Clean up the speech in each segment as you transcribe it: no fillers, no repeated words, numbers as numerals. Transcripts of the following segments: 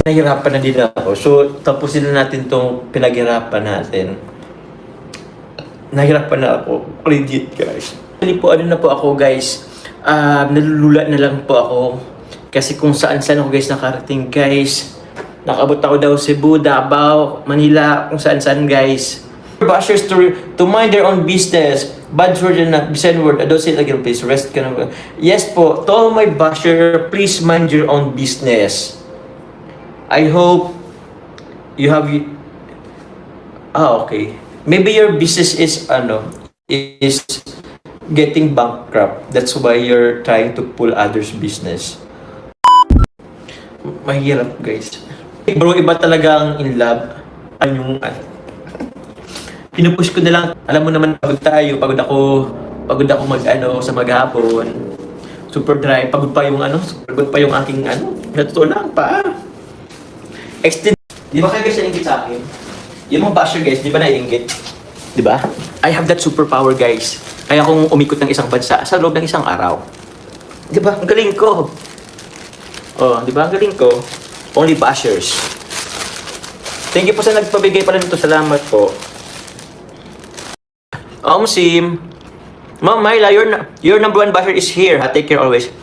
Nahihirapan na din ako. So, tapusin na natin tong pinaghirapan natin. Nahihirapan na ako. Legit, guys. Actually po, ano na po ako, guys. Nalulula na lang po ako. Kasi kung saan-saan ako, guys, nakarating, guys. Nakabot ako daw Cebu, Davao, Manila, kung saan-saan, guys. Bashers to mind their own business. Bad word and not beside word. I don't say it again, please. Rest ka na. Yes po, to all my basher, please mind your own business. I hope you have... okay. Maybe your business is getting bankrupt. That's why you're trying to pull others' business. Mahirap, guys. Bro, iba talaga ang in love. Yung pinupush ko na lang. Alam mo naman, pagod tayo. Pagod ako sa maghapon. Super dry. Pagod pa yung aking natuto lang pa. Extend. Di ba kayo guys nainggit sa akin? Yung mga basher guys, di ba naiinggit? Di ba? I have that superpower guys. Kaya kung umikot ng isang bansa sa loob ng isang araw. Di ba? Ang galing ko. Oh, di ba? Ang galing ko. Only bashers. Thank you po sa nagpabigay pala nito. Salamat po. Sim. Ma'am Myla, your number one basher is here. Take care always.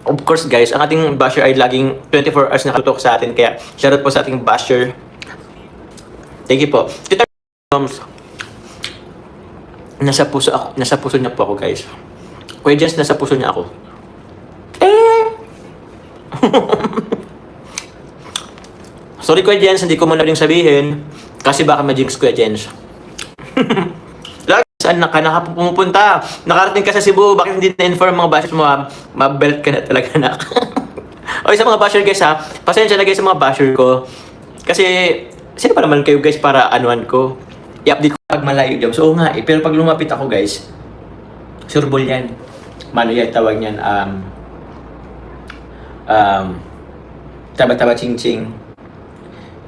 Of course guys, ang ating basher ay laging 24 hours nakatutok sa atin. Kaya shoutout po sa ating basher. Thank you po. Tita nasa puso niya po ako guys. Kuya Jens, nasa puso niya ako. Sorry Kuya Jens, hindi ko muna rin sabihin. Kasi baka ma-jinx Kuya Jens. Saan ka pumupunta? Nakarating ka sa Cebu, bakit hindi na-inform mga bashers mo? Ma-belt ka na talaga na. O sa mga basher guys ha, pasensya na guys sa mga basher ko. Kasi, sino pa naman kayo guys para anuan ko? I-update ko pag malayo job. So nga pero pag lumapit ako guys, sureball yan. Mano yan, tawag niyan, taba-taba ching-ching.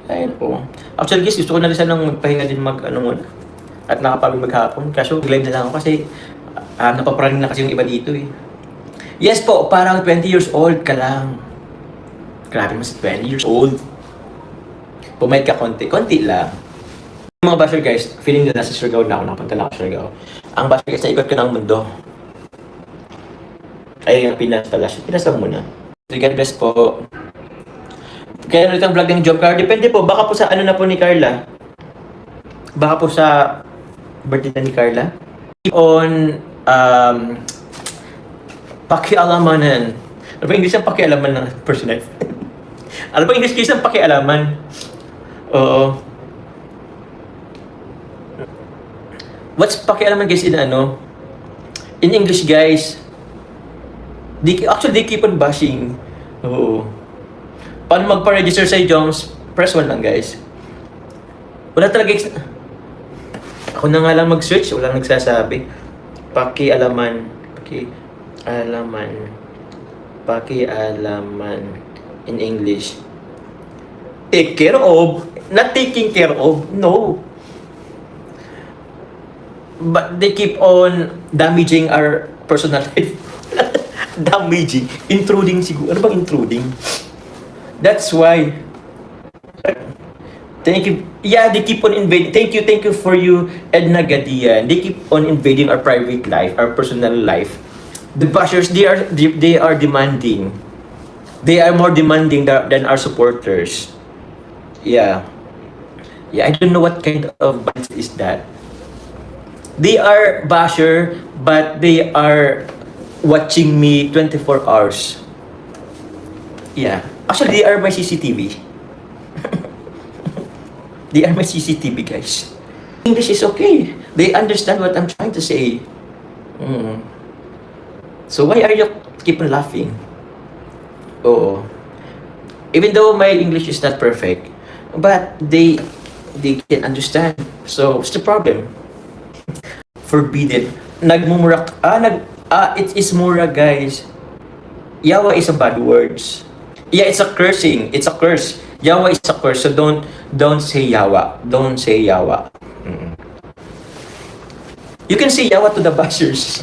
Ayun po. Actually guys, gusto ko na rin sanang magpahinga din muna. At nakapagod maghapon. Kaso live na lang ako kasi napapraning na kasi yung iba dito eh. Yes po, parang 20 years old ka lang. Grabe mas 20 years old. Pumayad ka konti lang. Mga basher guys, feeling na nasa Surigao na ako, nakapunta na ako sa Surigao. Ang basher guys, naikot ko ng mundo. Ay, yung Pinas pala siya. Pinas lang muna. God bless po. Kaya ulit ang vlog ng job card. Depende po, baka po sa na po ni Carla. Baka po sa birthday na ni Carla. On pakialamanan. Ano ba English ang pakialaman ng personal? Ano ba English case ang pakialaman? Oo. What's pakialaman guys in in English guys? They keep on bashing. Oo. Paano magpa-register sa Jones? Press 1 lang guys. Wala talaga ako na nga lang mag-switch, wala nagsasabi. Pakialaman in English. Take care of, not taking care of, no. But they keep on damaging our personal life. Damaging, intruding siguro. Ano bang intruding? That's why. Thank you. Yeah, they keep on invading. Thank you for you, Edna Gadia. They keep on invading our private life, our personal life. The bashers, they are demanding. They are more demanding than our supporters. Yeah. I don't know what kind of balance is that. They are basher, but they are watching me 24 hours. Yeah. Actually, they are my CCTV. They are my CCTV, guys. English is okay. They understand what I'm trying to say. So why are you keep on laughing? Oo. Even though my English is not perfect, but they can understand. So what's the problem? Forbidden. Nagmumurak. It is mura, guys. Yawa is a bad words. Yeah, it's a cursing. It's a curse. Yawa is a curse. So don't say yawa. Don't say yawa. You can say yawa to the bashers.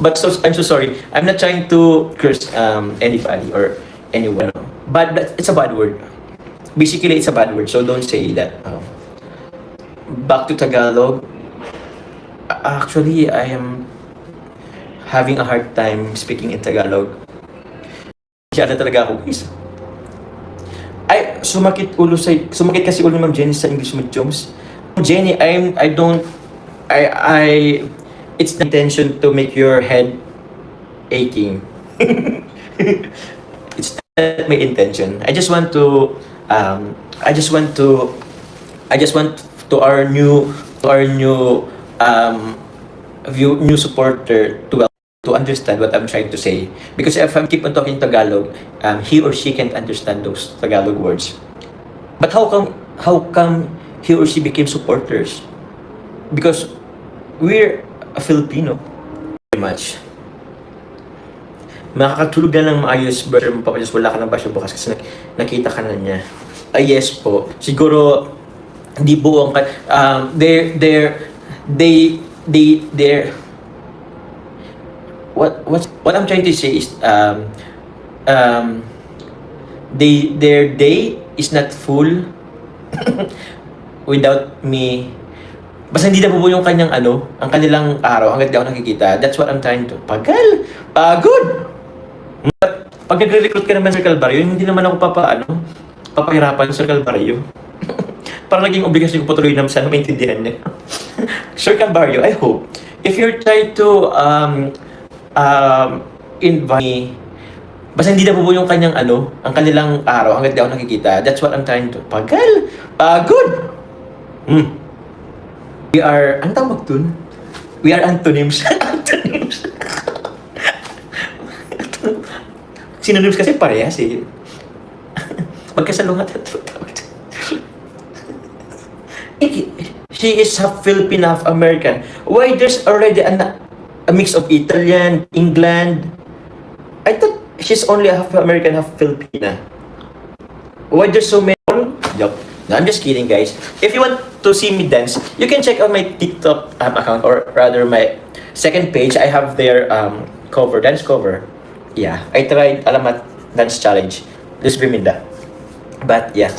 But I'm so sorry. I'm not trying to curse anybody or anyone. It's a bad word. Basically, it's a bad word, so don't say that. Back to Tagalog. Actually, I am having a hard time speaking in Tagalog. Kaya talaga ako, guys. Ay, sumakit kasi ulo ni Ma'am Jenny sa English Mediums. Jenny, it's the intention to make your head aching. It's not my intention. I just want to our new new supporter to understand what I'm trying to say. Because if I keep on talking Tagalog, he or she can't understand those Tagalog words. But how come he or she became supporters? Because we're a Filipino. Very much. Makakatulog na ng maayos, brother mo pa, just wala ka ng basyo bukas kasi nakita ka na niya. Yes po. Siguro, hindi buong what I'm trying to say is their day is not full without me. Basta hindi na bubuo yung kanyang ang kanilang araw hanggang di ako nakikita. That's what I'm trying to. Pagod! Pag nagre-recruit ka naman sa Calvario, hindi naman ako papahirapan sa Calvario. Parang naging obligasyon ko patuloy naman sana maintindihan niya. Sir Calvario, I hope, if you're trying to invite me, basta hindi na bubuo yung kanyang ang kanilang araw hanggang di ako nakikita. That's what I'm trying to. Pagod! We are, ang tawag dun? We are antonyms. Antonyms. Synonyms kasi parehas eh. Magkasalungat at tawag. She is half Filipino, half American. Why there's already a mix of Italian, England? I thought she's only half American, half Filipina. Why there's so many? Joke. No, I'm just kidding, guys. If you want to see me dance, you can check out my TikTok account, or rather my second page. I have their dance cover. Yeah, I tried Alamat Dance Challenge. This Biminda. But yeah.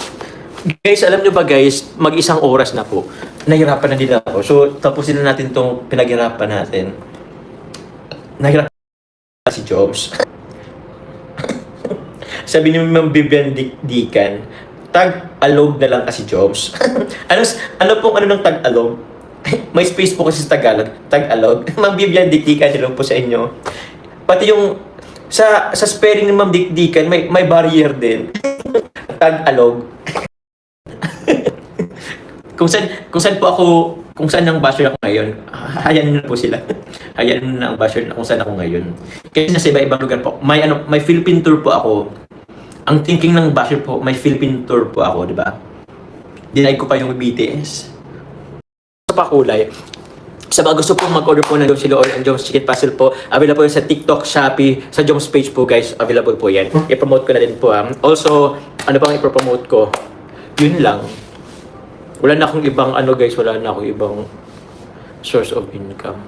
Guys, alam nyo ba guys, mag-isang oras na po. Nahirapan na din ako. So, tapusin na natin itong pinaghirapan natin. Nahirapan na si Jobs. Sabi ni Ma'am Vivian Dican, tag-alog na lang kasi Jobs. ano pong ng tag-alog? May space po kasi sa Tagalog. Tag-alog. Ma'am Vivian Dican, hello po sa inyo. Pati yung sa spelling ni Ma'am Dican, may barrier din. Tag-alog. kung saan ang basher ako ngayon, hayaan nyo na po sila. Hayaan nyo na ang basher na kung saan ako ngayon. Kasi nasa iba-ibang lugar po. May Philippine tour po ako. Ang thinking ng basher po, may Philippine tour po ako, di ba? Denied ko pa yung BTS. Sa pakulay. Sa mga gusto po mag-order po ng Joms Chili Oil and Joms Chicken Puzzle po, available po sa TikTok, Shopee, sa Joms page po guys, available po yan. I-promote ko na din po. Also, ano bang i-promote ko? Yun lang. Wala na akong ibang guys, wala na akong ibang source of income.